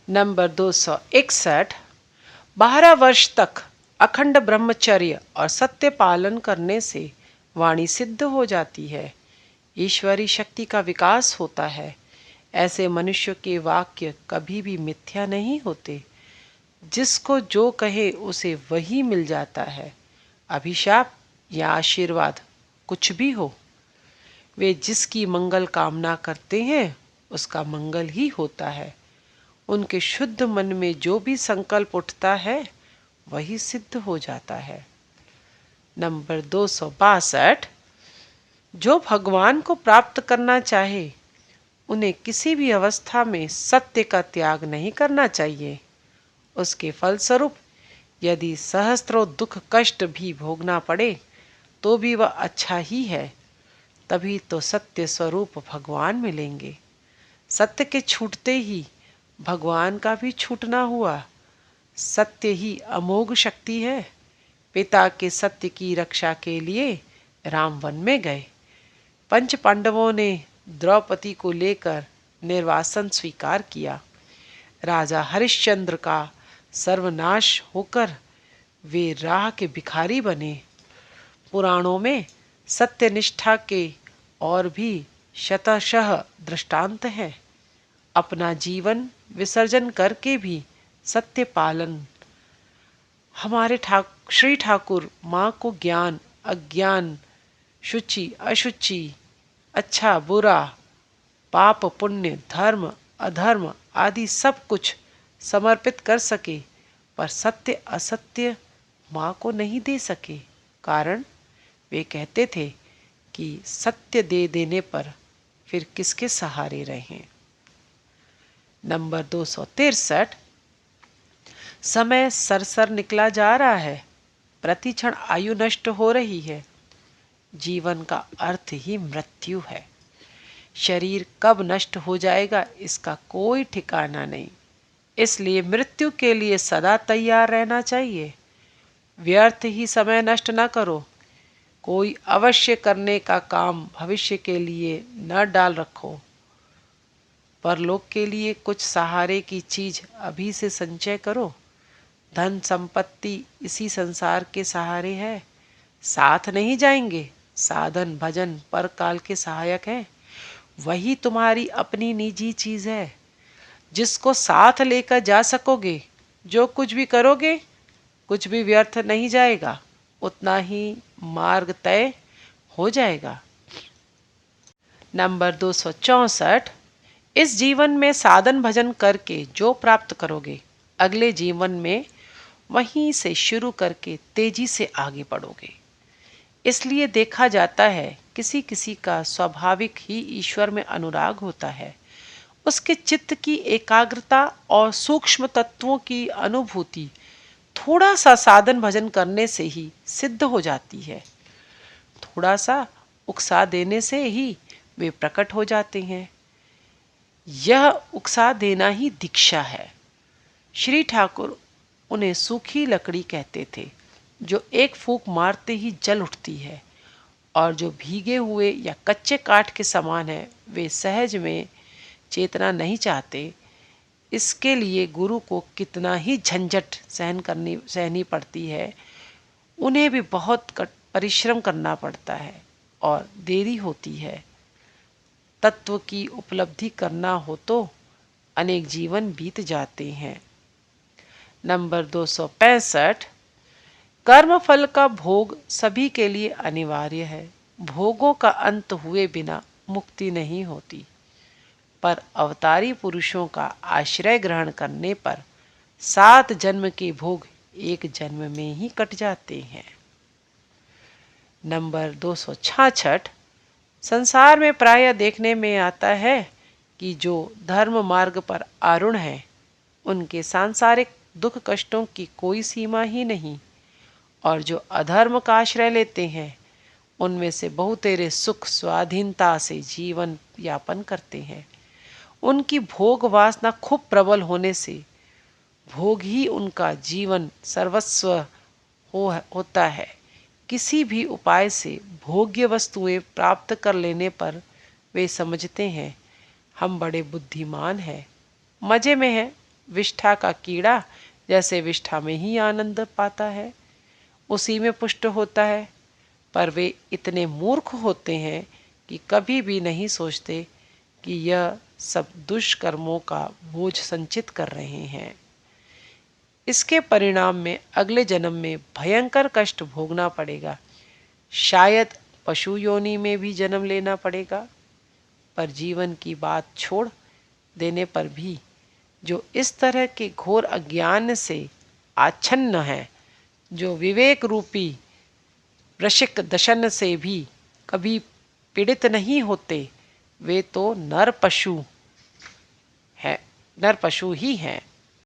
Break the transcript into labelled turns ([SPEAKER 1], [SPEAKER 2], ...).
[SPEAKER 1] Number 261। 12 वर्ष तक अखंड ब्रह्मचर्य और सत्य पालन करने से वाणी सिद्ध हो जाती है, ईश्वरी शक्ति का विकास होता है। ऐसे मनुष्य के वाक्य कभी भी मिथ्या नहीं होते। जिसको जो कहे उसे वही मिल जाता है, अभिशाप या आशीर्वाद कुछ भी हो। वे जिसकी मंगल कामना करते हैं उसका मंगल ही होता है। उनके शुद्ध मन में जो भी संकल्प उठता है वही सिद्ध हो जाता है। नंबर 262। जो भगवान को प्राप्त करना चाहे उन्हें किसी भी अवस्था में सत्य का त्याग नहीं करना चाहिए। उसके फलस्वरूप यदि सहस्त्रों दुख कष्ट भी भोगना पड़े तो भी वह अच्छा ही है। तभी तो सत्य स्वरूप भगवान मिलेंगे। सत्य के छूटते ही भगवान का भी छूटना हुआ। सत्य ही अमोघ शक्ति है। पिता के सत्य की रक्षा के लिए राम वन में गए। पंच पांडवों ने द्रौपदी को लेकर निर्वासन स्वीकार किया। राजा हरिश्चंद्र का सर्वनाश होकर वे राह के भिखारी बने। पुराणों में सत्यनिष्ठा के और भी शतशः दृष्टांत हैं। अपना जीवन विसर्जन करके भी सत्य पालन। हमारे श्री ठाकुर माँ को ज्ञान अज्ञान, शुचि अशुचि, अच्छा बुरा, पाप पुण्य, धर्म अधर्म आदि सब कुछ समर्पित कर सके, पर सत्य असत्य माँ को नहीं दे सके। कारण वे कहते थे कि सत्य दे देने पर फिर किसके सहारे रहें। नंबर 263। समय सरसर निकला जा रहा है। प्रतिक्षण आयु नष्ट हो रही है। जीवन का अर्थ ही मृत्यु है। शरीर कब नष्ट हो जाएगा इसका कोई ठिकाना नहीं। इसलिए मृत्यु के लिए सदा तैयार रहना चाहिए। व्यर्थ ही समय नष्ट न करो। कोई अवश्य करने का काम भविष्य के लिए न डाल रखो। परलोक के लिए कुछ सहारे की चीज अभी से संचय करो। धन संपत्ति इसी संसार के सहारे है, साथ नहीं जाएंगे। साधन भजन परकाल के सहायक हैं। वही तुम्हारी अपनी निजी चीज है जिसको साथ लेकर जा सकोगे। जो कुछ भी करोगे कुछ भी व्यर्थ नहीं जाएगा, उतना ही मार्ग तय हो जाएगा। नंबर 264। इस जीवन में साधन भजन करके जो प्राप्त करोगे अगले जीवन में वहीं से शुरू करके तेजी से आगे बढ़ोगे। इसलिए देखा जाता है किसी किसी का स्वाभाविक ही ईश्वर में अनुराग होता है। उसके चित्त की एकाग्रता और सूक्ष्म तत्वों की अनुभूति थोड़ा सा साधन भजन करने से ही सिद्ध हो जाती है। थोड़ा सा उकसा देने से ही वे प्रकट हो जाते हैं। यह उकसा देना ही दीक्षा है। श्री ठाकुर उन्हें सूखी लकड़ी कहते थे, जो एक फूंक मारते ही जल उठती है, और जो भीगे हुए या कच्चे काठ के समान है, वे सहज में चेतना नहीं चाहते। इसके लिए गुरु को कितना ही झंझट सहनी पड़ती है। उन्हें भी बहुत परिश्रम करना पड़ता है और देरी होती है। तत्व की उपलब्धि करना हो तो अनेक जीवन बीत जाते हैं। नंबर 265। कर्म फल का भोग सभी के लिए अनिवार्य है। भोगों का अंत हुए बिना मुक्ति नहीं होती, पर अवतारी पुरुषों का आश्रय ग्रहण करने पर 7 जन्म के भोग एक जन्म में ही कट जाते हैं। नंबर 266। संसार में प्रायः देखने में आता है कि जो धर्म मार्ग पर आरूढ़ हैं उनके सांसारिक दुख कष्टों की कोई सीमा ही नहीं, और जो अधर्म का आश्रय लेते हैं उनमें से बहुतेरे सुख स्वाधीनता से जीवन यापन करते हैं। उनकी भोग वासना खूब प्रबल होने से भोग ही उनका जीवन सर्वस्व होता है। किसी भी उपाय से भोग्य वस्तुएं प्राप्त कर लेने पर वे समझते हैं हम बड़े बुद्धिमान हैं, मजे में हैं, विष्ठा का कीड़ा जैसे विष्ठा में ही आनंद पाता है, उसी में पुष्ट होता है, पर वे इतने मूर्ख होते हैं कि कभी भी नहीं सोचते कि यह सब दुष्कर्मों का बोझ संचित कर रहे हैं। इसके परिणाम में अगले जन्म में भयंकर कष्ट भोगना पड़ेगा। शायद पशु योनि में भी जन्म लेना पड़ेगा। पर जीवन की बात छोड़ देने पर भी जो इस तरह के घोर अज्ञान से आच्छन्न है, जो विवेक रूपी वृश्चिक दशन से भी कभी पीड़ित नहीं होते, वे तो नर पशु ही हैं।